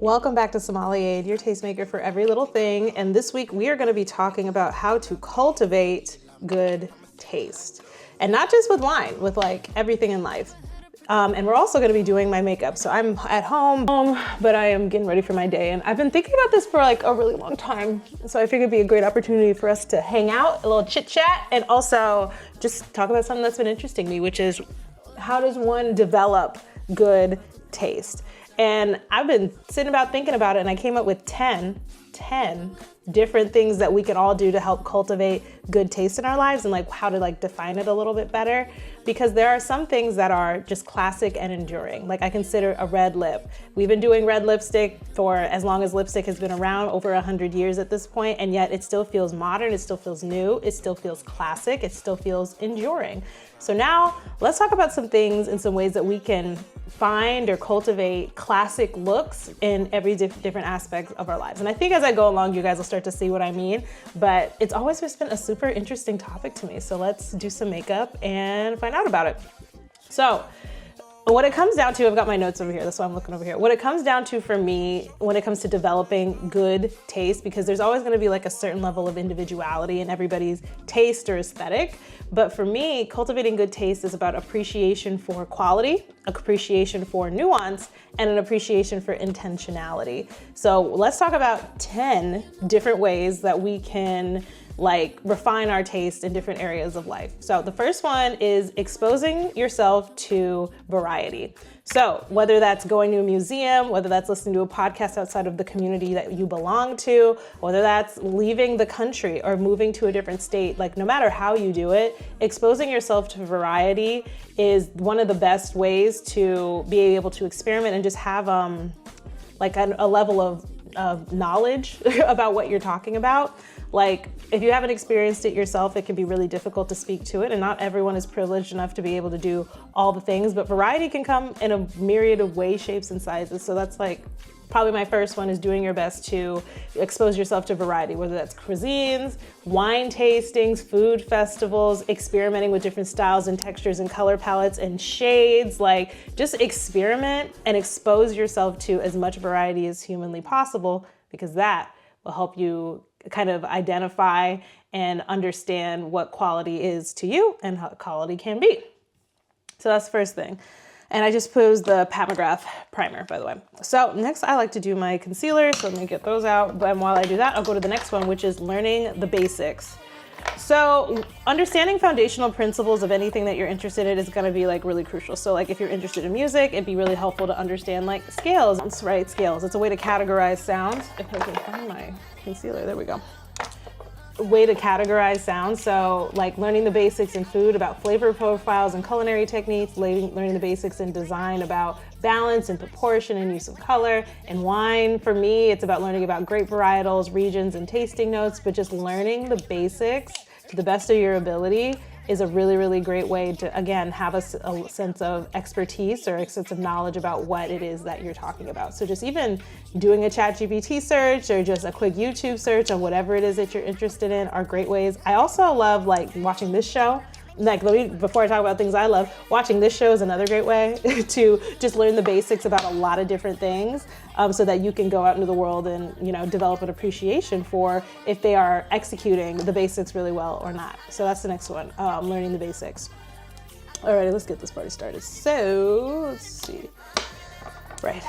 Welcome back to Sommelier, your tastemaker for every little thing. And this week we are going to be talking about how to cultivate good taste. And not just with wine, with like everything in life. And we're also going to be doing my makeup. So I'm at home, but I am getting ready for my day. And I've been thinking about this for like a really long time. So I figured it'd be a great opportunity for us to hang out, a little chit chat, and also just talk about something that's been interesting to me, which is how does one develop good taste? And I've been sitting about thinking about it, and I came up with 10 different things that we can all do to help cultivate good taste in our lives, and like how to like define it a little bit better. Because there are some things that are just classic and enduring. Like I consider a red lip. We've been doing red lipstick for as long as lipstick has been around, over 100 years at this point, and yet it still feels modern, it still feels new, it still feels classic, it still feels enduring. So now let's talk about some things and some ways that we can find or cultivate classic looks in every different aspect of our lives. And I think as I go along, you guys will start to see what I mean, but it's always just been a super interesting topic to me. So let's do some makeup and find out about it. So what it comes down to, I've got my notes over here, that's why I'm looking over here. What it comes down to for me when it comes to developing good taste, because there's always gonna be like a certain level of individuality in everybody's taste or aesthetic. But for me, cultivating good taste is about appreciation for quality, appreciation for nuance, and an appreciation for intentionality. So let's talk about 10 different ways that we can like refine our taste in different areas of life. So the first one is exposing yourself to variety. So whether that's going to a museum, whether that's listening to a podcast outside of the community that you belong to, whether that's leaving the country or moving to a different state, like no matter how you do it, exposing yourself to variety is one of the best ways to be able to experiment and just have like a level of knowledge about what you're talking about. Like if you haven't experienced it yourself, it can be really difficult to speak to it, and not everyone is privileged enough to be able to do all the things, but variety can come in a myriad of ways, shapes, and sizes. So that's like probably my first one, is doing your best to expose yourself to variety, whether that's cuisines, wine tastings, food festivals, experimenting with different styles and textures and color palettes and shades. Like just experiment and expose yourself to as much variety as humanly possible, because that will help you kind of identify and understand what quality is to you and how quality can be. So that's the first thing. And I just posed the Pat McGrath primer, by the way. So next I like to do my concealer, so let me get those out. But while I do that, I'll go to the next one, which is learning the basics. So understanding foundational principles of anything that you're interested in is gonna be like really crucial. So like if you're interested in music, it'd be really helpful to understand like scales, right? Scales, it's a way to categorize sounds. If I can find my concealer, there we go. A way to categorize sounds. So like learning the basics in food about flavor profiles and culinary techniques, learning the basics in design about balance and proportion and use of color. And wine, for me, it's about learning about grape varietals, regions, and tasting notes, but just learning the basics to the best of your ability is a really, really great way to, again, have a sense of expertise or a sense of knowledge about what it is that you're talking about. So just even doing a ChatGPT search or just a quick YouTube search on whatever it is that you're interested in are great ways. I also love like watching this show. Like before I talk about things I love, watching this show is another great way to just learn the basics about a lot of different things, so that you can go out into the world and, you know, develop an appreciation for if they are executing the basics really well or not. So that's the next one, learning the basics. All right, let's get this party started. So let's see. Right.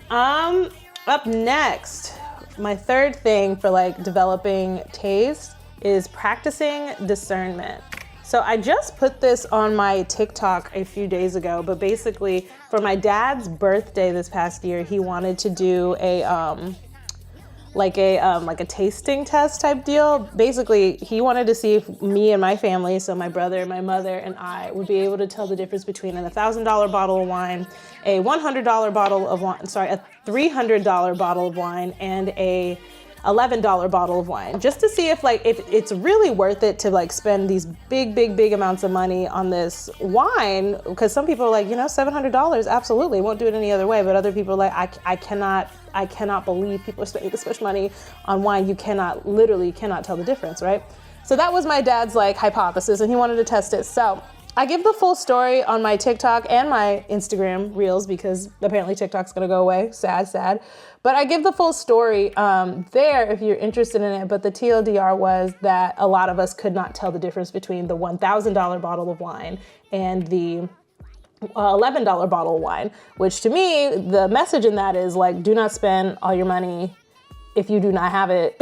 Up next, my third thing for like developing taste is practicing discernment. So I just put this on my TikTok a few days ago, but basically for my dad's birthday this past year, he wanted to do a tasting test type deal. Basically, he wanted to see if me and my family, so my brother, my mother, and I would be able to tell the difference between a $1,000 bottle of wine, a $100 bottle of wine, a $300 bottle of wine, and a $11 bottle of wine, just to see if it's really worth it to like spend these big amounts of money on this wine. Because some people are like, you know, $700, absolutely, won't do it any other way. But other people are like, I cannot believe people are spending this much money on wine. You literally cannot tell the difference, right? So that was my dad's like hypothesis, and he wanted to test it. So I give the full story on my TikTok and my Instagram reels because apparently TikTok's gonna go away. Sad. But I give the full story there if you're interested in it. But the TLDR was that a lot of us could not tell the difference between the $1,000 bottle of wine and the $11 bottle of wine, which to me, the message in that is like, do not spend all your money if you do not have it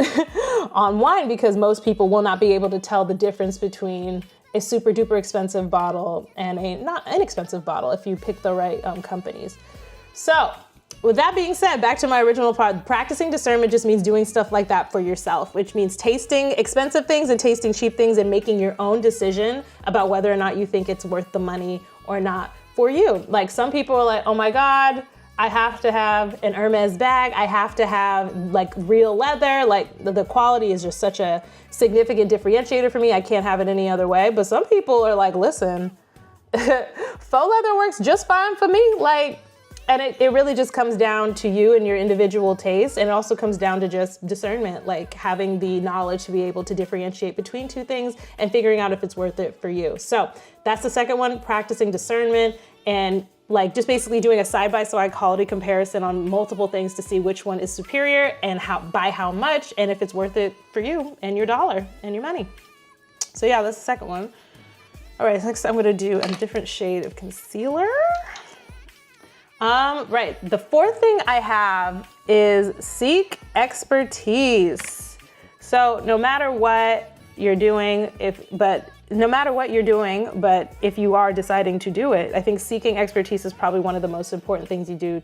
on wine, because most people will not be able to tell the difference between a super duper expensive bottle and a not inexpensive bottle if you pick the right companies. So with that being said, back to my original part, practicing discernment just means doing stuff like that for yourself, which means tasting expensive things and tasting cheap things and making your own decision about whether or not you think it's worth the money or not for you. Like some people are like, oh my God, I have to have an Hermes bag. I have to have like real leather. Like the quality is just such a significant differentiator for me. I can't have it any other way. But some people are like, listen, faux leather works just fine for me. Like, and it really just comes down to you and your individual taste. And it also comes down to just discernment, like having the knowledge to be able to differentiate between two things and figuring out if it's worth it for you. So that's the second one, practicing discernment and like just basically doing a side-by-side quality comparison on multiple things to see which one is superior and by how much, and if it's worth it for you and your dollar and your money. So yeah, that's the second one. All right, next I'm gonna do a different shade of concealer. Right, the fourth thing I have is seek expertise. So no matter what you're doing, but if you are deciding to do it, I think seeking expertise is probably one of the most important things you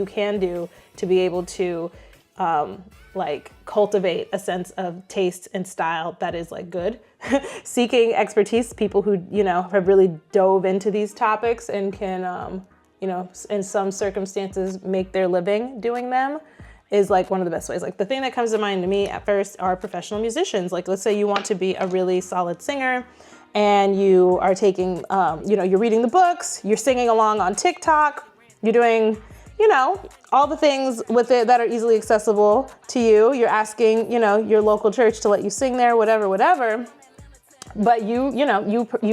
can do to be able to like cultivate a sense of taste and style that is like good. Seeking expertise, people who, have really dove into these topics and can, in some circumstances make their living doing them is like one of the best ways. Like the thing that comes to mind to me at first are professional musicians. Like let's say you want to be a really solid singer and you are taking, you're reading the books, you're singing along on TikTok, you're doing, all the things with it that are easily accessible to you. You're asking, your local church to let you sing there, whatever. But you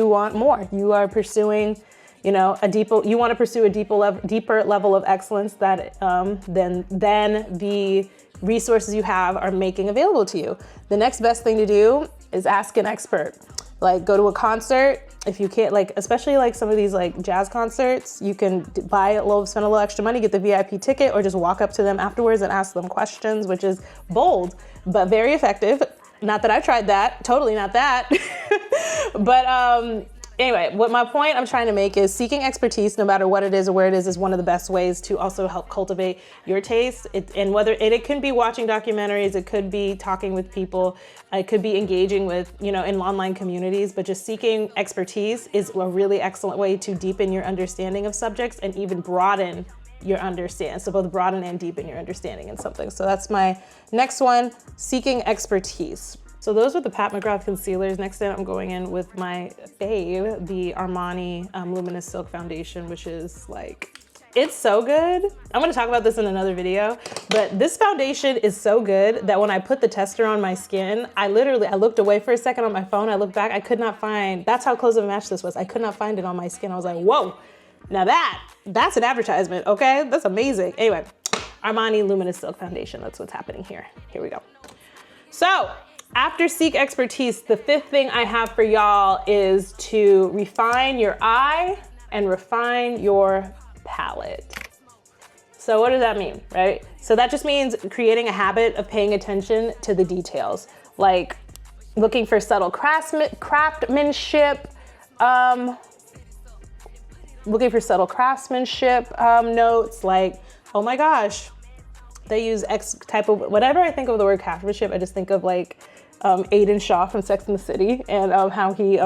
want more. You are pursuing, you want to pursue a deeper level of excellence that than the resources you have are making available to you. The next best thing to do is ask an expert. Like go to a concert. If you can't, like, especially like some of these like jazz concerts, you can spend a little extra money, get the VIP ticket, or just walk up to them afterwards and ask them questions, which is bold, but very effective. Not that I tried that, totally not that. But anyway, what my point I'm trying to make is seeking expertise, no matter what it is or where it is one of the best ways to also help cultivate your taste. It can be watching documentaries, it could be talking with people, it could be engaging with, in online communities, but just seeking expertise is a really excellent way to deepen your understanding of subjects and even broaden your understanding. So both broaden and deepen your understanding in something. So that's my next one, seeking expertise. So those are the Pat McGrath concealers. Next thing I'm going in with my fave, the Armani Luminous Silk Foundation, which is like, it's so good. I'm gonna talk about this in another video, but this foundation is so good that when I put the tester on my skin, I looked away for a second on my phone, I looked back, I could not find, that's how close of a match this was. I could not find it on my skin. I was like, whoa, now that's an advertisement, okay? That's amazing. Anyway, Armani Luminous Silk Foundation, that's what's happening here. Here we go. So, after seek expertise, the fifth thing I have for y'all is to refine your eye and refine your palate. So what does that mean, right? So that just means creating a habit of paying attention to the details, like looking for subtle craftsmanship, notes like, oh my gosh, they use X type of, whatever I think of the word craftsmanship, I just think of like Aiden Shaw from Sex and the City and how he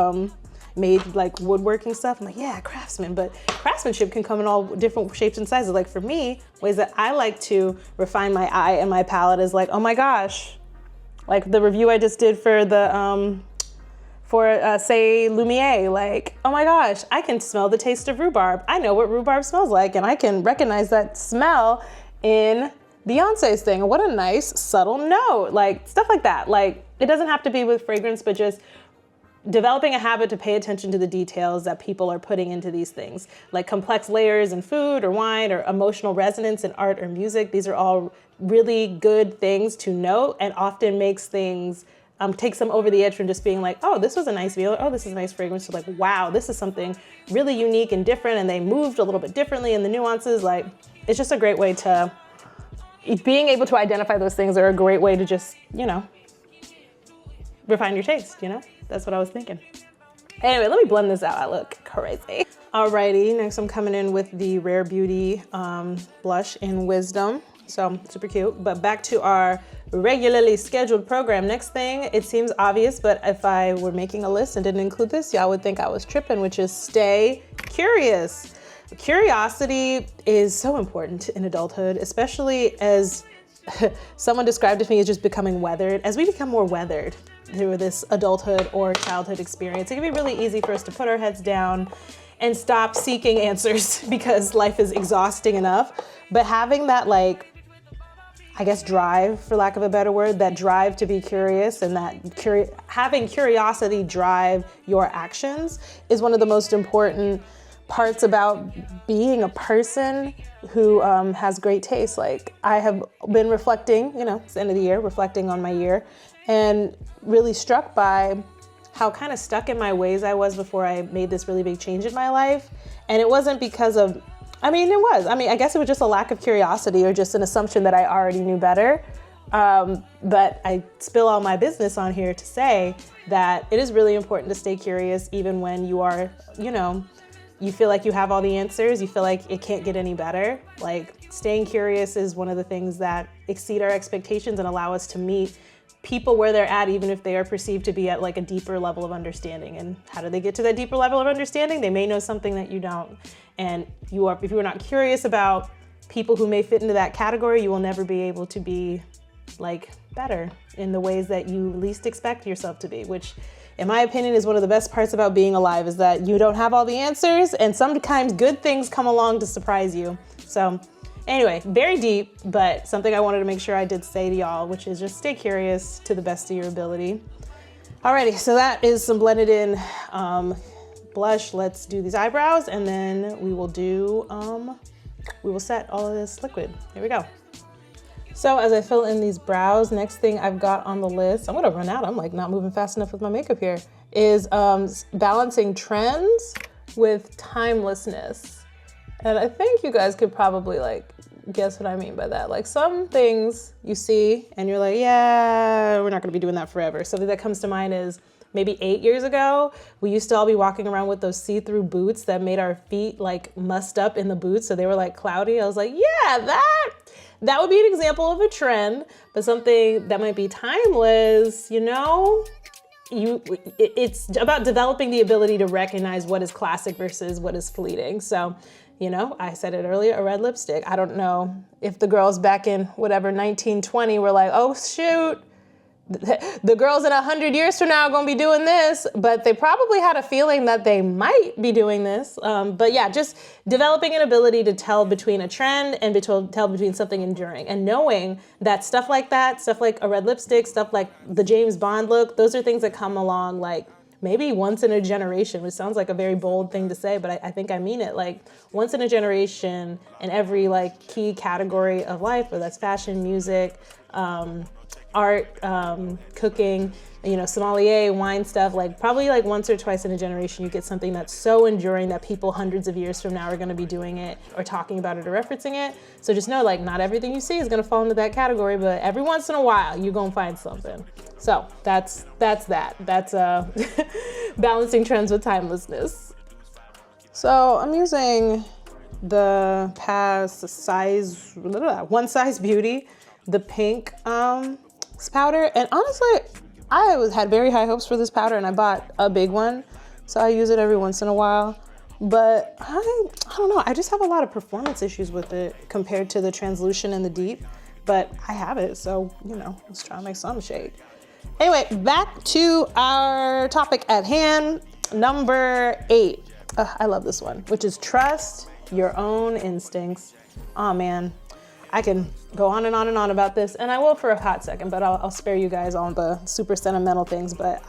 made like woodworking stuff. I'm like, yeah, craftsman, but craftsmanship can come in all different shapes and sizes. Like for me, ways that I like to refine my eye and my palate is like, oh my gosh, like the review I just did for the, say Lumiere, like, oh my gosh, I can smell the taste of rhubarb. I know what rhubarb smells like and I can recognize that smell in Beyonce's thing. What a nice subtle note, like stuff like that. Like it doesn't have to be with fragrance, but just developing a habit to pay attention to the details that people are putting into these things, like complex layers in food or wine or emotional resonance in art or music. These are all really good things to note and often makes things, takes them over the edge from just being like, oh, this was a nice meal. Oh, this is a nice fragrance. So like, wow, this is something really unique and different. And they moved a little bit differently in the nuances. Like, it's just a great way to, being able to identify those things are a great way to just, refine your taste, That's what I was thinking. Anyway, let me blend this out. I look crazy. Alrighty, next I'm coming in with the Rare Beauty blush in Wisdom. So super cute. But back to our regularly scheduled program. Next thing, it seems obvious, but if I were making a list and didn't include this, y'all would think I was tripping, which is stay curious. Curiosity is so important in adulthood, especially as someone described it to me as just becoming weathered. As we become more weathered through this adulthood or childhood experience, it can be really easy for us to put our heads down and stop seeking answers because life is exhausting enough. But having that, like, I guess drive, for lack of a better word, that drive to be curious and that having curiosity drive your actions is one of the most important parts about being a person who has great taste. Like, I have been reflecting, it's the end of the year, reflecting on my year, and really struck by how kind of stuck in my ways I was before I made this really big change in my life. And it wasn't because of, I guess it was just a lack of curiosity or just an assumption that I already knew better. But I spill all my business on here to say that it is really important to stay curious even when you are, you feel like you have all the answers, you feel like it can't get any better. Like, staying curious is one of the things that exceed our expectations and allow us to meet people where they're at, even if they are perceived to be at like a deeper level of understanding. And how do they get to that deeper level of understanding? They may know something that you don't. And if you are not curious about people who may fit into that category, you will never be able to be like better in the ways that you least expect yourself to be, which in my opinion is one of the best parts about being alive, is that you don't have all the answers and sometimes good things come along to surprise you. So anyway, very deep, but something I wanted to make sure I did say to y'all, which is just stay curious to the best of your ability. Alrighty, so that is some blended in blush. Let's do these eyebrows and then we will set all of this liquid. Here we go. So as I fill in these brows, next thing I've got on the list, I'm gonna run out, I'm like not moving fast enough with my makeup here, is balancing trends with timelessness. And I think you guys could probably like guess what I mean by that. Like, some things you see and you're like, yeah, we're not gonna be doing that forever. Something that comes to mind is maybe 8 years ago, we used to all be walking around with those see-through boots that made our feet like mussed up in the boots, so they were like cloudy. I was like, yeah, that would be an example of a trend, but something that might be timeless, it's about developing the ability to recognize what is classic versus what is fleeting. So, I said it earlier, a red lipstick. I don't know if the girls back in whatever 1920 were like, oh shoot, the girls in 100 years from now are gonna be doing this, but they probably had a feeling that they might be doing this. But yeah, just developing an ability to tell between a trend and tell between something enduring, and knowing that stuff like a red lipstick, stuff like the James Bond look, those are things that come along like maybe once in a generation, which sounds like a very bold thing to say, but I think I mean it. Like, once in a generation in every like key category of life, whether that's fashion, music, art, cooking, sommelier, wine stuff, like probably like once or twice in a generation, you get something that's so enduring that people hundreds of years from now are gonna be doing it or talking about it or referencing it. So just know, like, not everything you see is gonna fall into that category, but every once in a while, you're gonna find something. So that's that. That's balancing trends with timelessness. So I'm using the One Size Beauty, the pink powder, and honestly, I had very high hopes for this powder, and I bought a big one, so I use it every once in a while. But I don't know, I just have a lot of performance issues with it compared to the translucent and the deep, but I have it, so let's try to make some shade. Anyway, back to our topic at hand, number 8. I love this one, which is trust your own instincts. Oh man, I can go on and on and on about this, and I will for a hot second, but I'll spare you guys all the super sentimental things. But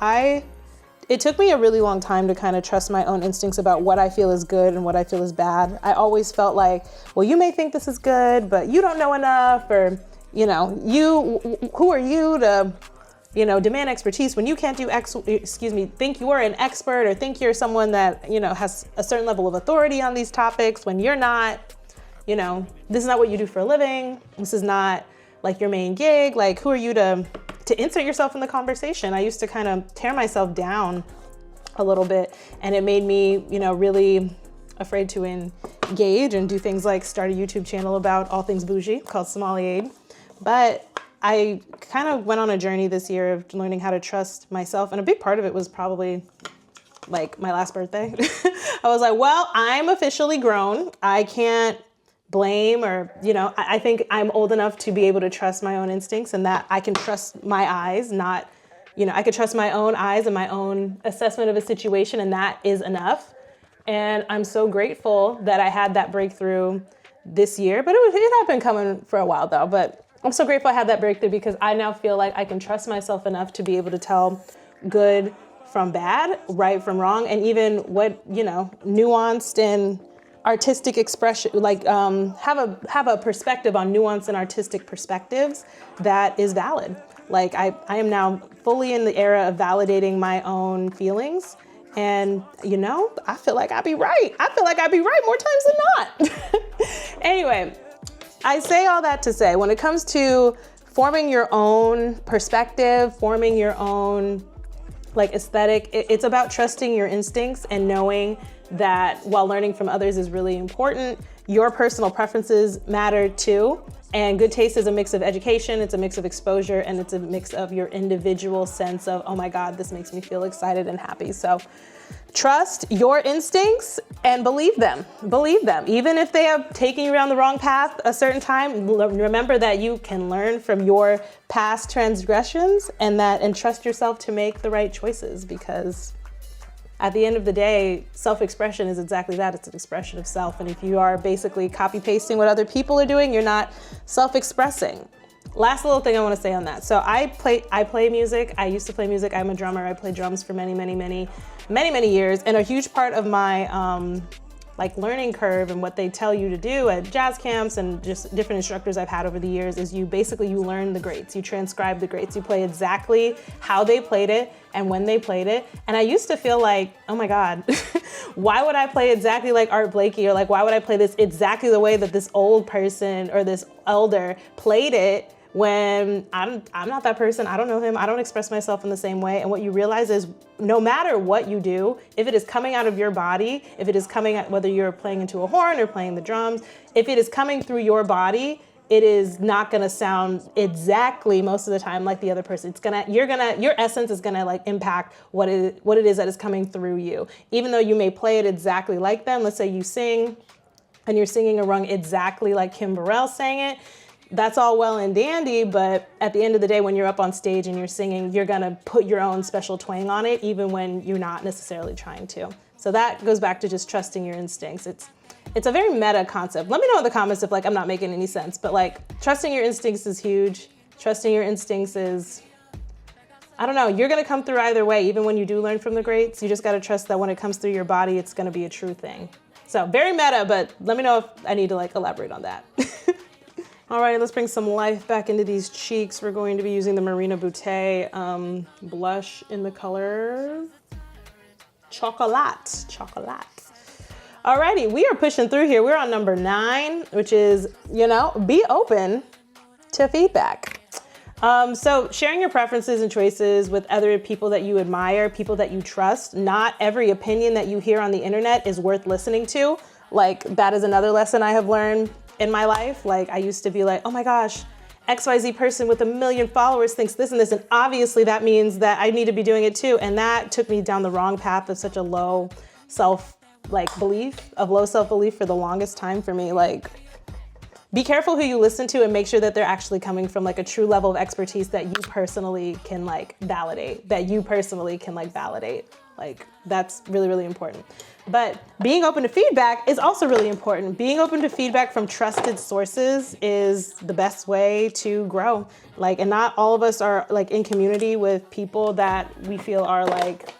it took me a really long time to kind of trust my own instincts about what I feel is good and what I feel is bad. I always felt like, well, you may think this is good, but you don't know enough, or, you know, who are you to, you know, demand expertise when you can't do think you're an expert or think you're someone that, you know, has a certain level of authority on these topics when you're not. You know, this is not what you do for a living. This is not like your main gig. Like, who are you to insert yourself in the conversation? I used to kind of tear myself down a little bit, and it made me, you know, really afraid to engage and do things like start a YouTube channel about all things bougie called Sommelier. But I kind of went on a journey this year of learning how to trust myself. And a big part of it was probably like my last birthday. I was like, well, I'm officially grown. I can't blame, or, you know, I think I'm old enough to be able to trust my own instincts, and that I can trust my eyes, not, you know, I could trust my own eyes and my own assessment of a situation, and that is enough. And I'm so grateful that I had that breakthrough this year, but it had been coming for a while though. But I'm so grateful I had that breakthrough, because I now feel like I can trust myself enough to be able to tell good from bad, right from wrong, and even what, you know, nuanced and artistic expression, like have a perspective on nuance and artistic perspectives that is valid. Like I am now fully in the era of validating my own feelings, and, you know, I feel like I'd be right. I feel like I'd be right more times than not. Anyway, I say all that to say, when it comes to forming your own perspective, forming your own like aesthetic, it's about trusting your instincts and knowing that while learning from others is really important, your personal preferences matter too. And good taste is a mix of education, it's a mix of exposure, and it's a mix of your individual sense of, oh my God, this makes me feel excited and happy. So trust your instincts and believe them. Believe them. Even if they have taken you down the wrong path a certain time, remember that you can learn from your past transgressions, and trust yourself to make the right choices, because at the end of the day, self-expression is exactly that. It's an expression of self. And if you are basically copy-pasting what other people are doing, you're not self-expressing. Last little thing I want to say on that. So I play music. I used to play music. I'm a drummer. I played drums for many years. And a huge part of my like learning curve and what they tell you to do at jazz camps and just different instructors I've had over the years is you learn the greats, you transcribe the greats, you play exactly how they played it and when they played it. And I used to feel like, oh my God, why would I play exactly like Art Blakey, or like, why would I play this exactly the way that this old person or this elder played it, when I'm not that person, I don't know him, I don't express myself in the same way. And what you realize is no matter what you do, if it is coming out of your body, if it is coming out, whether you're playing into a horn or playing the drums, if it is coming through your body, it is not gonna sound exactly most of the time like the other person. Your essence is gonna like impact what it is that is coming through you. Even though you may play it exactly like them, let's say you sing and you're singing a rung exactly like Kim Burrell sang it, that's all well and dandy, but at the end of the day, when you're up on stage and you're singing, you're gonna put your own special twang on it, even when you're not necessarily trying to. So that goes back to just trusting your instincts. It's a very meta concept. Let me know in the comments if like I'm not making any sense, but like trusting your instincts is huge. Trusting your instincts is, I don't know, you're gonna come through either way. Even when you do learn from the greats, you just gotta trust that when it comes through your body, it's gonna be a true thing. So very meta, but let me know if I need to like elaborate on that. All right, let's bring some life back into these cheeks. We're going to be using the Marina Boutte blush in the color Chocolate. Alrighty, we are pushing through here. We're on number 9, which is, be open to feedback. So sharing your preferences and choices with other people that you admire, people that you trust. Not every opinion that you hear on the internet is worth listening to. Like, that is another lesson I have learned in my life. Like, I used to be like, oh my gosh, XYZ person with 1 million followers thinks this and this, and obviously that means that I need to be doing it too. And that took me down the wrong path of such a low self-belief for the longest time for me. Like, be careful who you listen to and make sure that they're actually coming from like a true level of expertise that you personally can validate, Like, that's really, really important. But being open to feedback is also really important. Being open to feedback from trusted sources is the best way to grow. Like, and not all of us are like in community with people that we feel are like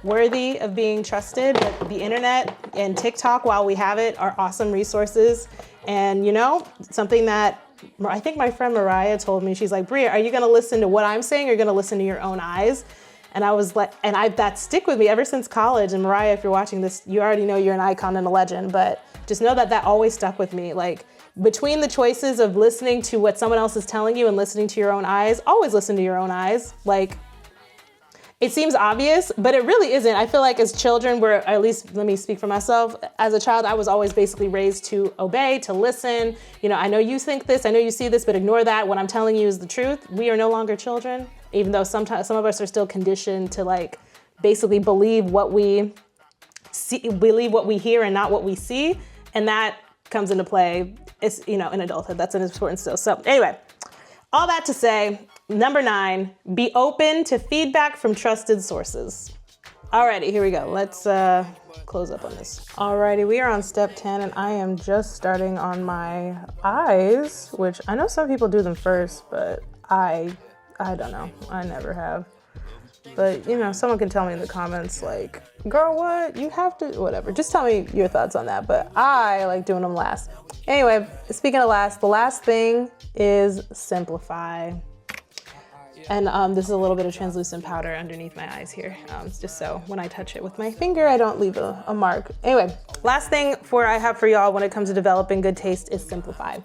worthy of being trusted. But the internet and TikTok, while we have it, are awesome resources. And you know, something that I think my friend Mariah told me, she's like, Bria, are you gonna listen to what I'm saying or are you gonna listen to your own eyes? And I was like, that stick with me ever since college. And Mariah, if you're watching this, you already know you're an icon and a legend, but just know that always stuck with me. Like, between the choices of listening to what someone else is telling you and listening to your own eyes, always listen to your own eyes. Like, it seems obvious, but it really isn't. I feel like as children, at least let me speak for myself. As a child, I was always basically raised to obey, to listen. You know, I know you think this, I know you see this, but ignore that. What I'm telling you is the truth. We are no longer children, even though sometimes some of us are still conditioned to like basically believe what we see, believe what we hear and not what we see. And that comes into play, it's, you know, in adulthood. That's an important still. So anyway, all that to say, number 9, be open to feedback from trusted sources. Alrighty, here we go. Let's close up on this. Alrighty, we are on step 10 and I am just starting on my eyes, which I know some people do them first, but I don't know. I never have. But, you know, someone can tell me in the comments, like, girl, what? You have to, whatever. Just tell me your thoughts on that. But I like doing them last. Anyway, speaking of last, the last thing is simplify. And this is a little bit of translucent powder underneath my eyes here, just so when I touch it with my finger, I don't leave a mark. Anyway, last thing I have for y'all when it comes to developing good taste is simplify.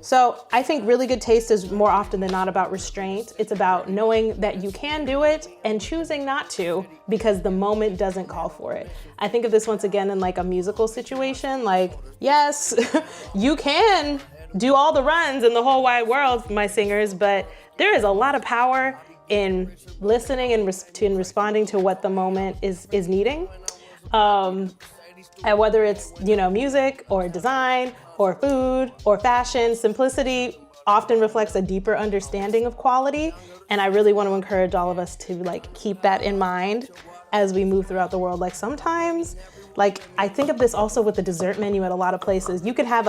So I think really good taste is more often than not about restraint. It's about knowing that you can do it and choosing not to because the moment doesn't call for it. I think of this once again in like a musical situation, like, yes, you can do all the runs in the whole wide world, my singers, but there is a lot of power in listening and responding to what the moment is needing. And whether it's, you know, music or design or food or fashion, simplicity often reflects a deeper understanding of quality. And I really want to encourage all of us to like keep that in mind as we move throughout the world. Like sometimes, like I think of this also with the dessert menu at a lot of places. You could have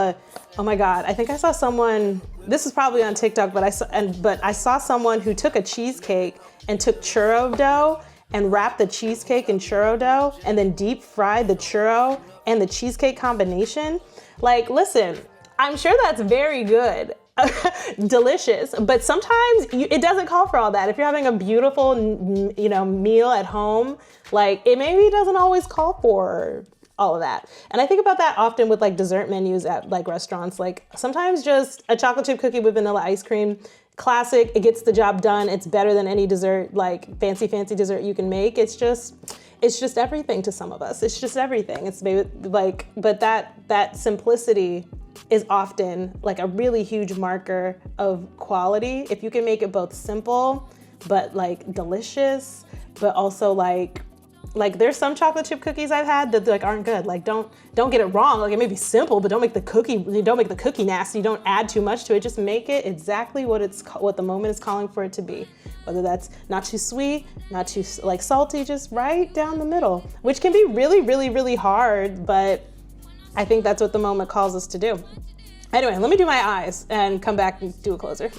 oh my God, I think I saw someone, this is probably on TikTok, but I saw someone who took a cheesecake and took churro dough and wrapped the cheesecake in churro dough and then deep fried the churro and the cheesecake combination. Like, listen, I'm sure that's very good, delicious, but sometimes it doesn't call for all that. If you're having a beautiful, you know, meal at home, like it maybe doesn't always call for all of that. And I think about that often with like dessert menus at like restaurants. Like sometimes just a chocolate chip cookie with vanilla ice cream, classic, it gets the job done. It's better than any dessert, like fancy dessert you can make. It's just everything to some of us. It's just everything. It's maybe like, but that simplicity is often like a really huge marker of quality. If you can make it both simple, but like delicious, but also like there's some chocolate chip cookies I've had that like aren't good. Like don't get it wrong. Like it may be simple, but don't make the cookie nasty. Don't add too much to it. Just make it exactly what the moment is calling for it to be. Whether that's not too sweet, not too like salty, just right down the middle, which can be really, really, really hard, but I think that's what the moment calls us to do. Anyway, let me do my eyes and come back and do a closer.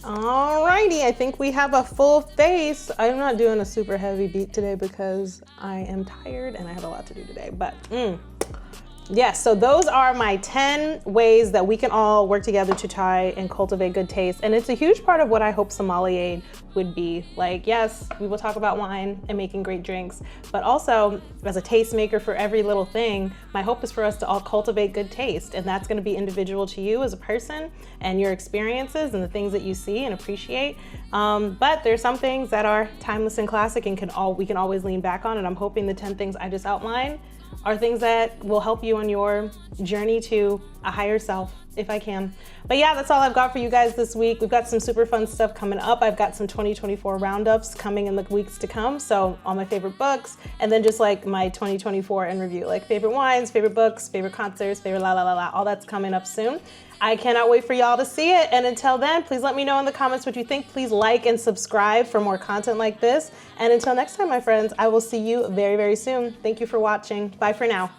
Alrighty, I think we have a full face. I'm not doing a super heavy beat today because I am tired and I have a lot to do today, but yes, so those are my 10 ways that we can all work together to try and cultivate good taste. And it's a huge part of what I hope Sommelier would be. Like, yes, we will talk about wine and making great drinks, but also as a tastemaker for every little thing, my hope is for us to all cultivate good taste. And that's gonna be individual to you as a person and your experiences and the things that you see and appreciate. But there's some things that are timeless and classic and we can always lean back on. And I'm hoping the 10 things I just outlined are things that will help you on your journey to a higher self, if I can. But yeah, that's all I've got for you guys this week. We've got some super fun stuff coming up. I've got some 2024 roundups coming in the weeks to come. So all my favorite books, and then just like my 2024 in review, like favorite wines, favorite books, favorite concerts, favorite all that's coming up soon. I cannot wait for y'all to see it. And until then, please let me know in the comments what you think. Please like and subscribe for more content like this. And until next time, my friends, I will see you very, very soon. Thank you for watching. Bye for now.